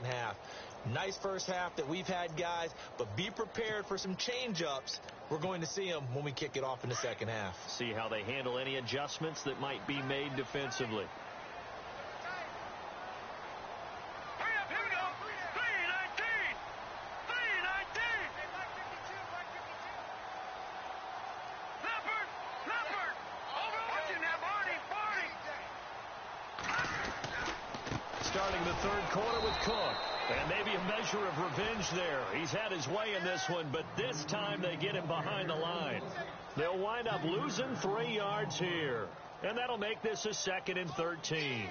second half. Nice first half that we've had, guys, but be prepared for some change-ups. We're going to see them when we kick it off in the second half. See how they handle any adjustments that might be made defensively. Starting the third quarter with Cook. And maybe a measure of revenge there. He's had his way in this one, but this time they get him behind the line. They'll wind up losing 3 yards here. And that'll make this a 2nd and 13.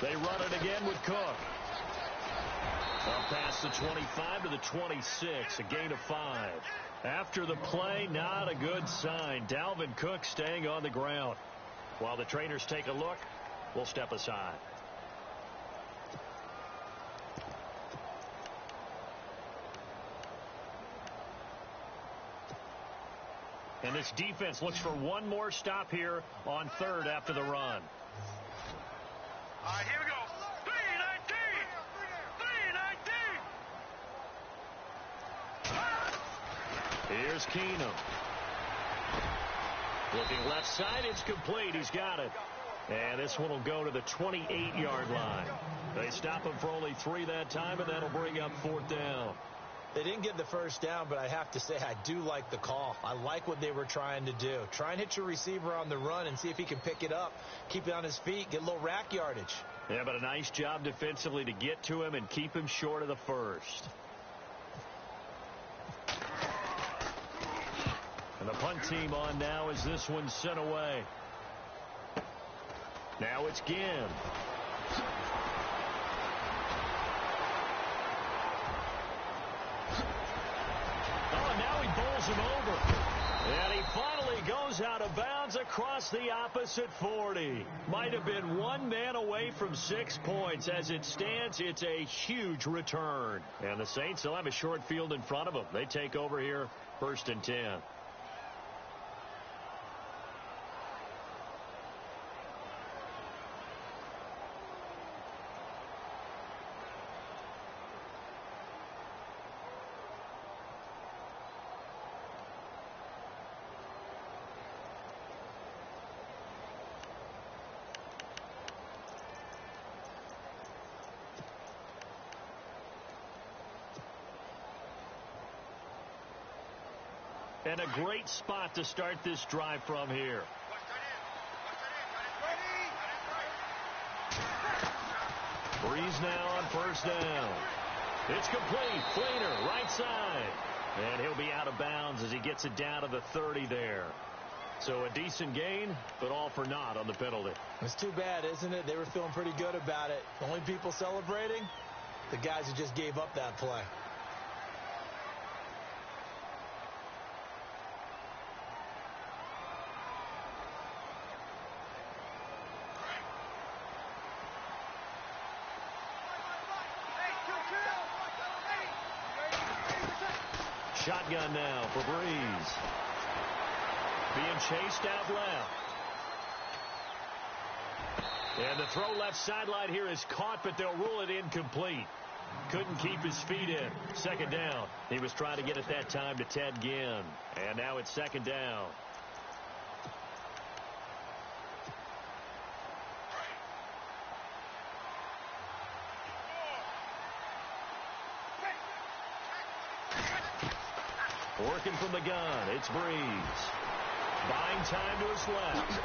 They run it again with Cook. Up past the 25 to the 26, a gain of 5. After the play, not a good sign. Dalvin Cook staying on the ground. While the trainers take a look, we'll step aside. And this defense looks for one more stop here on third after the run. All right, here we go. 3-19. Here's Keenum. Looking left side, it's complete. He's got it. And this one will go to the 28-yard line. They stop him for only 3 that time, and that'll bring up 4th down. They didn't get the first down, but I have to say I do like the call. I like what they were trying to do. Try and hit your receiver on the run and see if he can pick it up, keep it on his feet, get a little rack yardage. Yeah, but a nice job defensively to get to him and keep him short of the first. And the punt team on now as this one's sent away. Now it's Ginn. Him over. And he finally goes out of bounds across the opposite 40. Might have been one man away from 6 points. As it stands, it's a huge return. And the Saints will have a short field in front of them. They take over here, 1st and 10. And a great spot to start this drive from here. Breeze now on 1st down. It's complete. Fleener, right side. And he'll be out of bounds as he gets it down to the 30 there. So a decent gain, but all for naught on the penalty. It's too bad, isn't it? They were feeling pretty good about it. The only people celebrating, the guys who just gave up that play. Shotgun now for Breeze. Being chased out left. And the throw left sideline here is caught, but they'll rule it incomplete. Couldn't keep his feet in. 2nd down. He was trying to get it that time to Ted Ginn. And now it's 2nd down. Working from the gun, it's Breeze. Buying time to his left.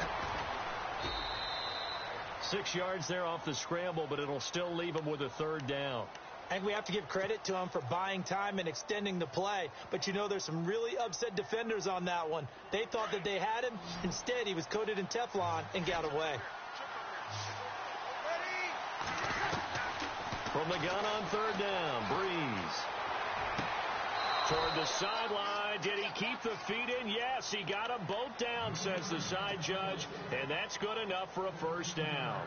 6 yards there off the scramble, but it'll still leave him with a 3rd down. I think we have to give credit to him for buying time and extending the play. But, you know, there's some really upset defenders on that one. They thought that they had him. Instead, he was coated in Teflon and got away. From the gun on 3rd down, Breeze. Toward the sideline. Did he keep the feet in? Yes, he got them both down, says the side judge, and that's good enough for a first down.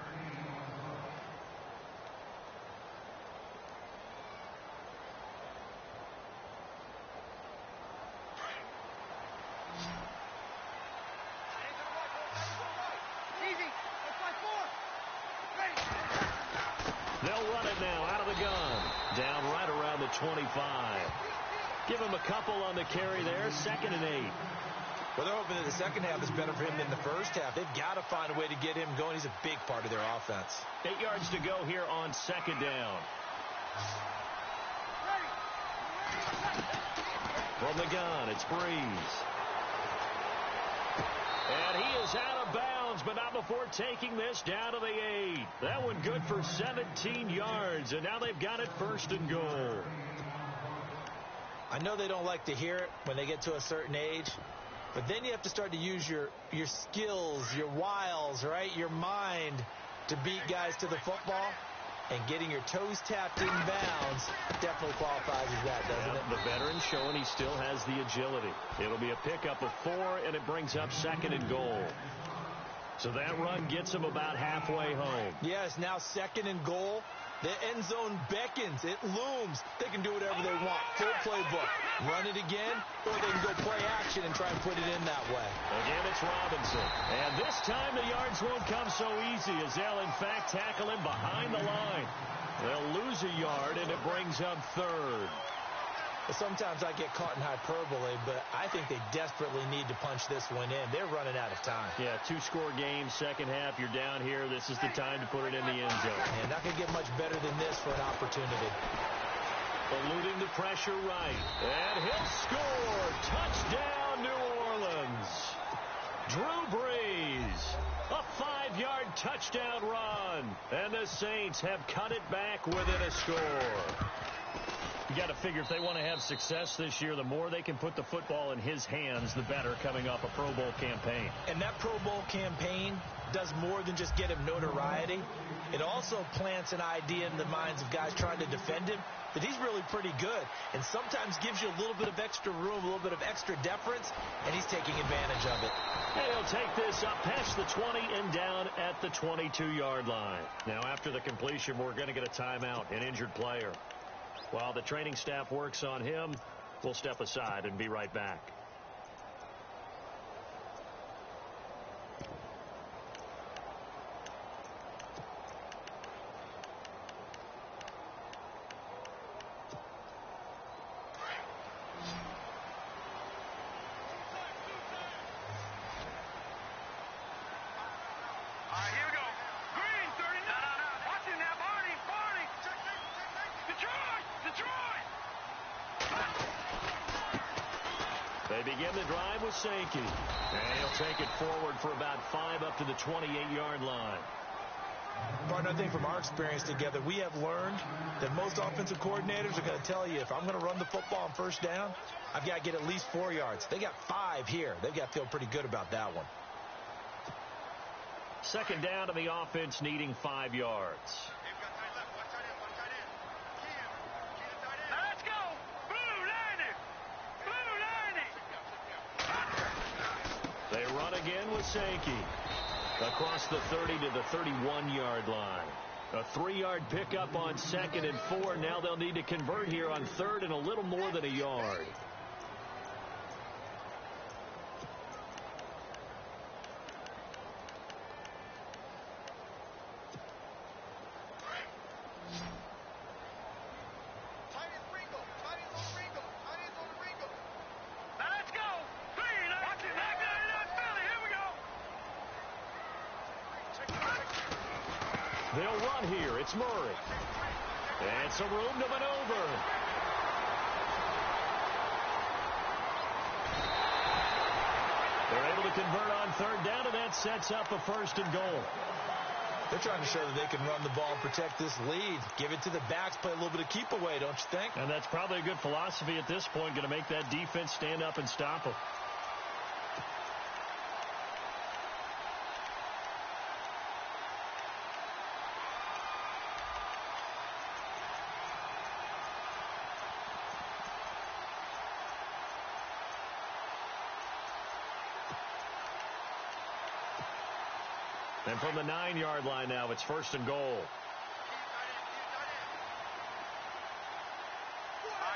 They'll run it now out of the gun. Down right around the 25. Give him a couple on the carry there. 2nd and 8. Well, they're hoping that the second half is better for him than the first half. They've got to find a way to get him going. He's a big part of their offense. 8 yards to go here on 2nd down. From the gun, it's Breeze. And he is out of bounds, but not before taking this down to the 8. That one good for 17 yards, and now they've got it 1st and goal. I know they don't like to hear it when they get to a certain age, but then you have to start to use your skills, your wiles, right, your mind to beat guys to the football. And getting your toes tapped in bounds definitely qualifies as that, doesn't it? The veteran showing he still has the agility. It'll be a pickup of 4, and it brings up 2nd and goal. So that run gets him about halfway home. Yes, now 2nd and goal. The end zone beckons. It looms. They can do whatever they want. Full playbook. Run it again, or they can go play action and try and put it in that way. Again, it's Robinson. And this time the yards won't come so easy as they'll, in fact, tackle him behind the line. They'll lose a yard, and it brings up 3rd. Sometimes I get caught in hyperbole, but I think they desperately need to punch this one in. They're running out of time. Yeah, 2-score game, second half. You're down here. This is the time to put it in the end zone. And not going to get much better than this for an opportunity. Eluding the pressure right. And he'll score. Touchdown, New Orleans. Drew Brees. A 5-yard touchdown run. And the Saints have cut it back within a score. You got to figure if they want to have success this year, the more they can put the football in his hands, the better, coming off a Pro Bowl campaign. And that Pro Bowl campaign does more than just get him notoriety. It also plants an idea in the minds of guys trying to defend him that he's really pretty good, and sometimes gives you a little bit of extra room, a little bit of extra deference, and he's taking advantage of it. And he'll take this up past the 20 and down at the 22-yard line. Now, after the completion, we're going to get a timeout, an injured player. While the training staff works on him, we'll step aside and be right back. They begin the drive with Sankey. And he'll take it forward for about 5 up to the 28-yard line. Partner, I think from our experience together, we have learned that most offensive coordinators are going to tell you, if I'm going to run the football on first down, I've got to get at least 4 yards. They got 5 here. They've got to feel pretty good about that one. Second down, and the offense needing 5 yards. They run again with Sankey. Across the 30 to the 31-yard line. A 3-yard pickup on 2nd and 4. Now they'll need to convert here on 3rd and a little more than a yard. They'll run here. It's Murray. And some room to maneuver. They're able to convert on 3rd down, and that sets up a 1st and goal. They're trying to show that they can run the ball and protect this lead. Give it to the backs, play a little bit of keep away, don't you think? And that's probably a good philosophy at this point, going to make that defense stand up and stop them. And from the 9-yard line now, it's 1st and goal.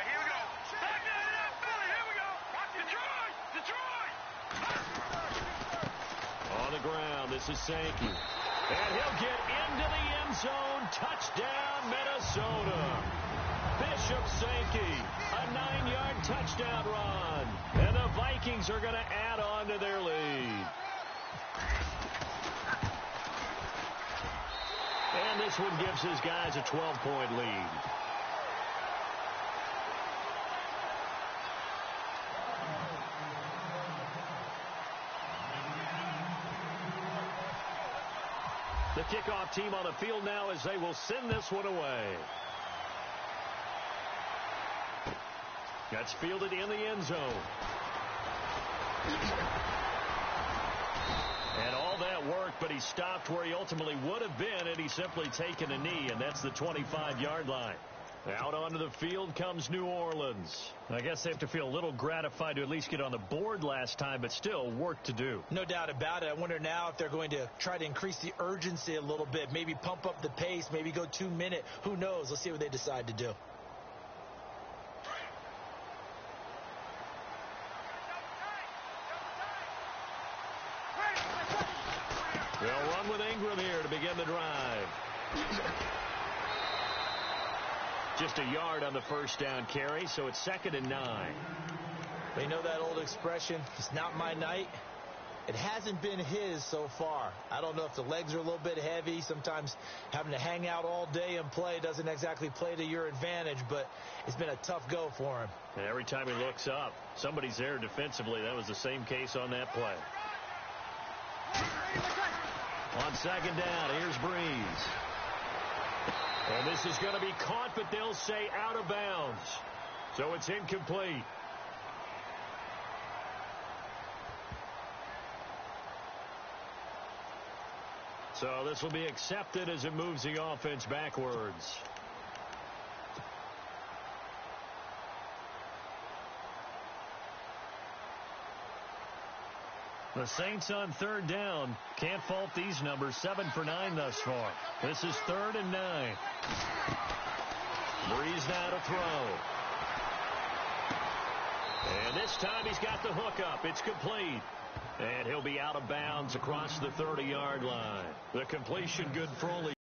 Here we go. Here we go. Detroit! On the ground, this is Sankey. And he'll get into the end zone. Touchdown, Minnesota. Bishop Sankey, a 9-yard touchdown run. And the Vikings are going to add on to their lead. And this one gives his guys a 12-point lead. The kickoff team on the field now as they will send this one away. That's fielded in the end zone. And all that worked, but he stopped where he ultimately would have been, and he's simply taken a knee, and that's the 25-yard line. Out onto the field comes New Orleans. I guess they have to feel a little gratified to at least get on the board last time, but still work to do. No doubt about it. I wonder now if they're going to try to increase the urgency a little bit, maybe pump up the pace, maybe go 2-minute. Who knows? Let's see what they decide to do. They'll run with Ingram here to begin the drive. Just a yard on the first down carry, so it's 2nd and 9. They know that old expression, it's not my night. It hasn't been his so far. I don't know if the legs are a little bit heavy. Sometimes having to hang out all day and play doesn't exactly play to your advantage, but it's been a tough go for him. And every time he looks up, somebody's there defensively. That was the same case on that play. On 2nd down, here's Breeze. And this is going to be caught, but they'll say out of bounds. So it's incomplete. So this will be accepted as it moves the offense backwards. The Saints on 3rd down. Can't fault these numbers. 7 for 9 thus far. This is 3rd and 9. Breeze now to throw. And this time he's got the hook up. It's complete. And he'll be out of bounds across the 30-yard line. The completion good for only